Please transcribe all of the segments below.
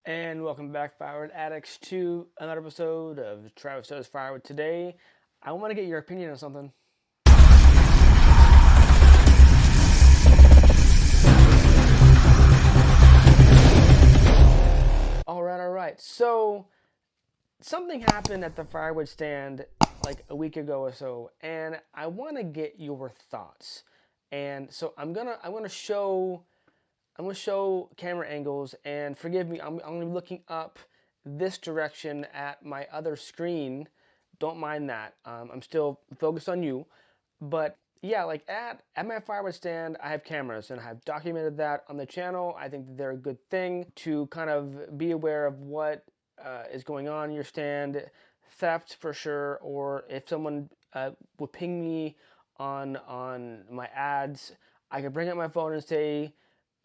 And welcome back, Firewood Addicts, to another episode of Travis Does Firewood. Today, I want to get your opinion on something. All right. So, something happened at the firewood stand like a week ago or so, and I want to get your thoughts. And so I'm gonna show camera angles, and forgive me, I'm gonna be looking up this direction at my other screen. Don't mind that. I'm still focused on you, but yeah, like at my firewood stand, I have cameras, and I have documented that on the channel. I think that they're a good thing to kind of be aware of what is going on in your stand, theft for sure, or if someone would ping me on my ads, I could bring up my phone and say,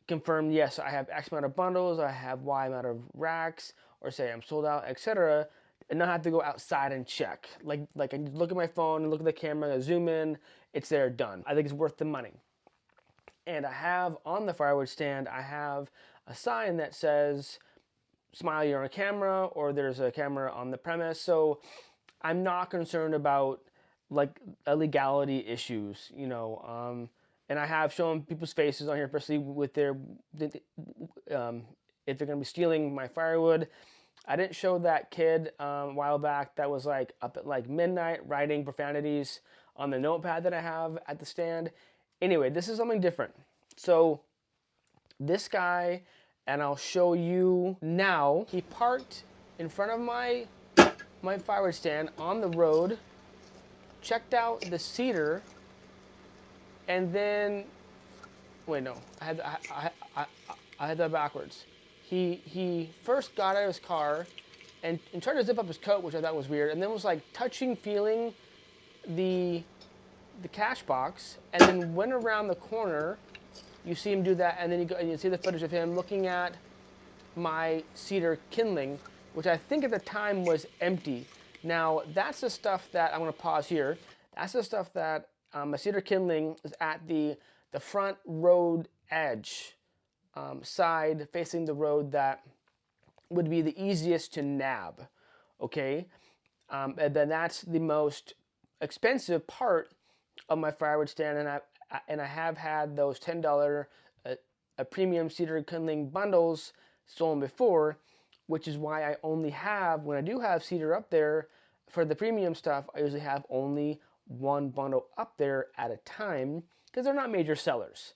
confirm, yes, I have X amount of bundles, I have Y amount of racks, or say I'm sold out, etc., and not have to go outside and check. Like I look at my phone and look at the camera, I zoom in, it's there, done. I think it's worth the money. And I have on the firewood stand, I have a sign that says, smile, you're on a camera, or there's a camera on the premise. So I'm not concerned about like illegality issues, and I have shown people's faces on here, especially with their, if they're gonna be stealing my firewood. I didn't show that kid a while back that was like up at like midnight writing profanities on the notepad that I have at the stand. Anyway, this is something different. So this guy, and I'll show you now, he parked in front of my firewood stand on the road, checked out the cedar, and then, wait, no, I had that backwards. He first got out of his car and tried to zip up his coat, which I thought was weird, and then was like touching, feeling the cash box, and then went around the corner. You see him do that, and then you see the footage of him looking at my cedar kindling, which I think at the time was empty. Now, that's the stuff that I'm going to pause here. That's the stuff that my cedar kindling is at the front road edge, side facing the road that would be the easiest to nab, okay? And then that's the most expensive part of my firewood stand, and I have had those $10 premium cedar kindling bundles stolen before, which is why I only have, when I do have cedar up there for the premium stuff, I usually have only one bundle up there at a time, because they're not major sellers,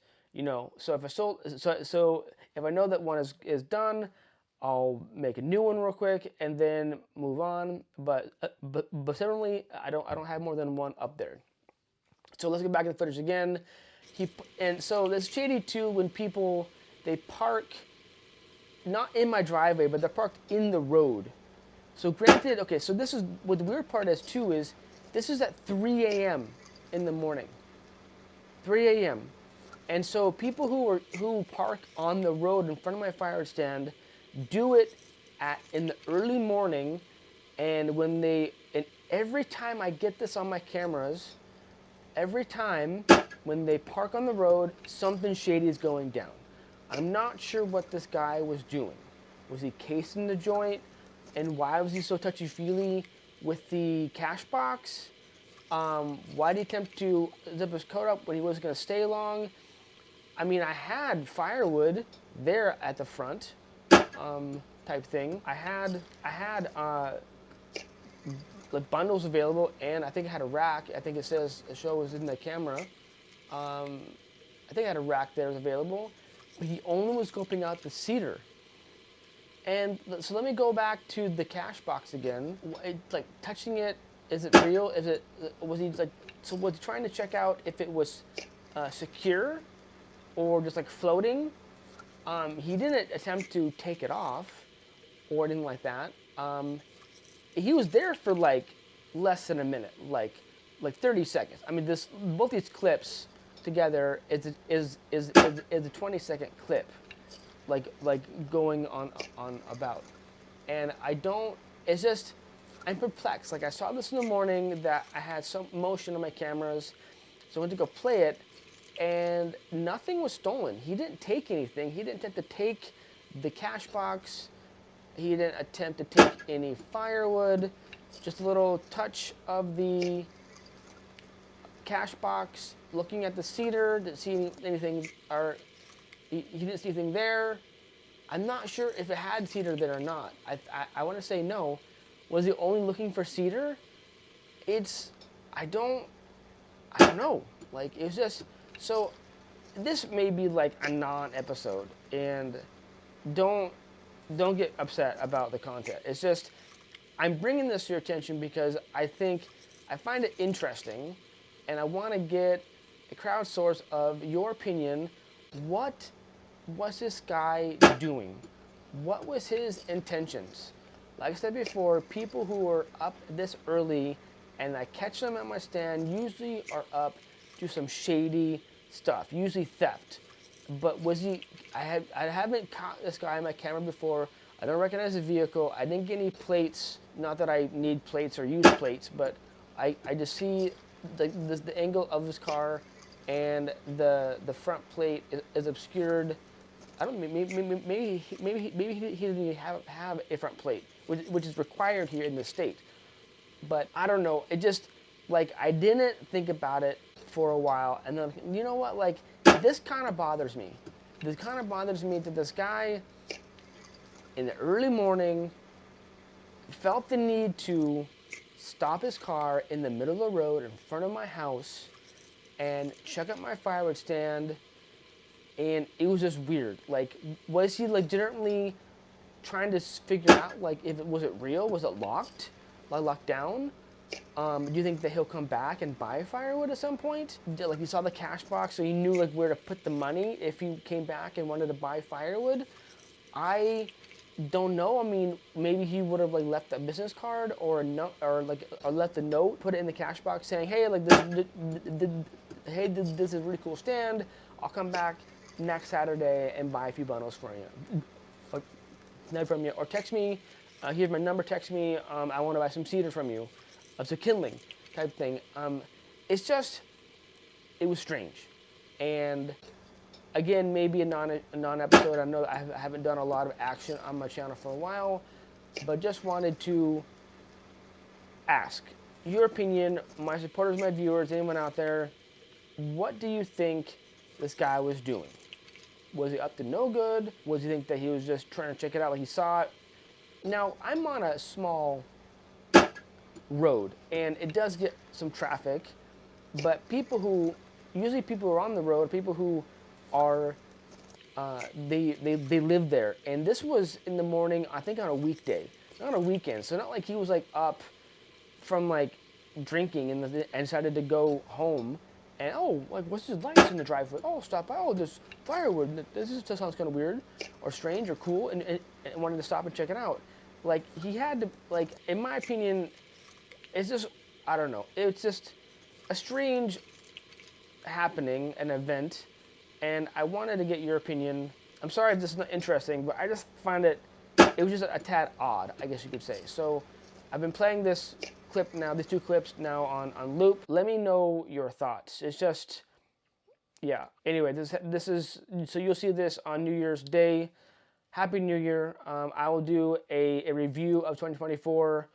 So if if I know that one is done, I'll make a new one real quick and then move on. But certainly I don't have more than one up there. So let's get back in the footage again. And so it's shady too when people, they park not in my driveway, but they're parked in the road. So granted, okay, so this is what the weird part is too, is this is at 3 a.m. in the morning. 3 a.m. And so people who park on the road in front of my fire stand do it in the early morning, and every time I get this on my cameras, every time when they park on the road, something shady is going down. I'm not sure what this guy was doing. Was he casing the joint? And why was he so touchy-feely with the cash box? Why did he attempt to zip his coat up when he wasn't going to stay long? I mean, I had firewood there at the front, type thing. I had like bundles available, and I think I had a rack. I think it says the show was in the camera. I think I had a rack there available, but he only was scoping out the cedar. And so let me go back to the cash box again. Like touching it, is it real? Was he trying to check out if it was secure or just like floating? He didn't attempt to take it off or anything like that. He was there for like less than a minute, like 30 seconds. I mean, both these clips together is a 20-second clip, like going on about. And it's just, I'm perplexed. Like I saw this in the morning that I had some motion on my cameras, so I went to go play it, and nothing was stolen. He didn't take anything. He didn't have to take the cash box He didn't attempt to take any firewood. Just a little touch of the cash box, looking at the cedar, didn't see anything, or he didn't see anything there. I'm not sure if it had cedar there or not. I want to say no. Was he only looking for cedar? It's, I don't know. Like, it's just, so this may be like a non-episode, and don't get upset about the content. It's just, I'm bringing this to your attention because I find it interesting, and I want to get a crowdsource of your opinion. What was this guy doing? What was his intentions? Like I said before, people who are up this early and I catch them at my stand usually are up to some shady stuff, usually theft. But was he, I haven't caught this guy on my camera before. I don't recognize the vehicle. I didn't get any plates. Not that I need plates or use plates, but I just see the angle of his car, and the front plate is obscured. I don't know, maybe he doesn't even have a front plate, which is required here in the state. But I don't know. It just, like, I didn't think about it for a while, and then, you know what? Like, this kind of bothers me. This kind of bothers me that this guy, in the early morning, felt the need to stop his car in the middle of the road in front of my house and check out my firewood stand, and it was just weird. Like, was he legitimately trying to figure out, like, if was it real? Was it locked? Like, locked down? Do you think that he'll come back and buy firewood at some point? Like, he saw the cash box, so he knew, like, where to put the money if he came back and wanted to buy firewood? I don't know. I mean, maybe he would have, like, left a business card or a note, or left a note, put it in the cash box saying, hey, like, this is a really cool stand. I'll come back next Saturday and buy a few bundles for you. Or, not from you. Or text me, here's my number, text me, I want to buy some cedar from you. It's a kindling type thing. It's just, it was strange. And again, maybe a non-episode. I know I haven't done a lot of action on my channel for a while, but just wanted to ask your opinion, my supporters, my viewers, anyone out there, what do you think this guy was doing? Was he up to no good? Was he think that he was just trying to check it out like he saw it? Now, I'm on a small road, and it does get some traffic, but usually people who are on the road, people who are, they live there. And this was in the morning, I think on a weekday, not on a weekend. So not like he was like up from like drinking and decided to go home. And oh, like, what's his lights in the driveway? Oh, stop by. Oh, there's firewood. This sounds kind of weird or strange or cool, and wanted to stop and check it out. Like, he had to, like, in my opinion, it's just, I don't know. It's just a strange happening, an event, and I wanted to get your opinion. I'm sorry if this is not interesting, but I just find it was just a tad odd, I guess you could say. So I've been playing this clip now, these two clips now on loop. Let me know your thoughts. It's just, yeah. Anyway, this is, so you'll see this on New Year's Day. Happy New Year. I will do a review of 2024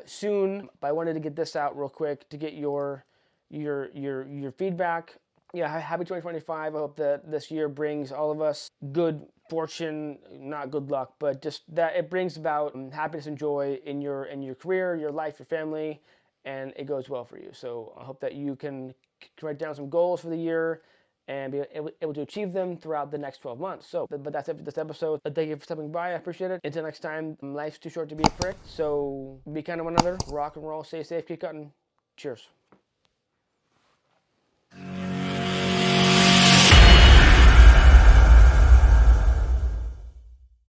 soon, but I wanted to get this out real quick to get your feedback. Yeah, happy 2025. I hope that this year brings all of us good fortune, not good luck, but just that it brings about happiness and joy in your career, your life, your family, and it goes well for you. So I hope that you can write down some goals for the year and be able to achieve them throughout the next 12 months. So, but that's it for this episode. Thank you for stopping by. I appreciate it. Until next time, life's too short to be a prick, so be kind to one another. Rock and roll, stay safe, keep cutting. Cheers.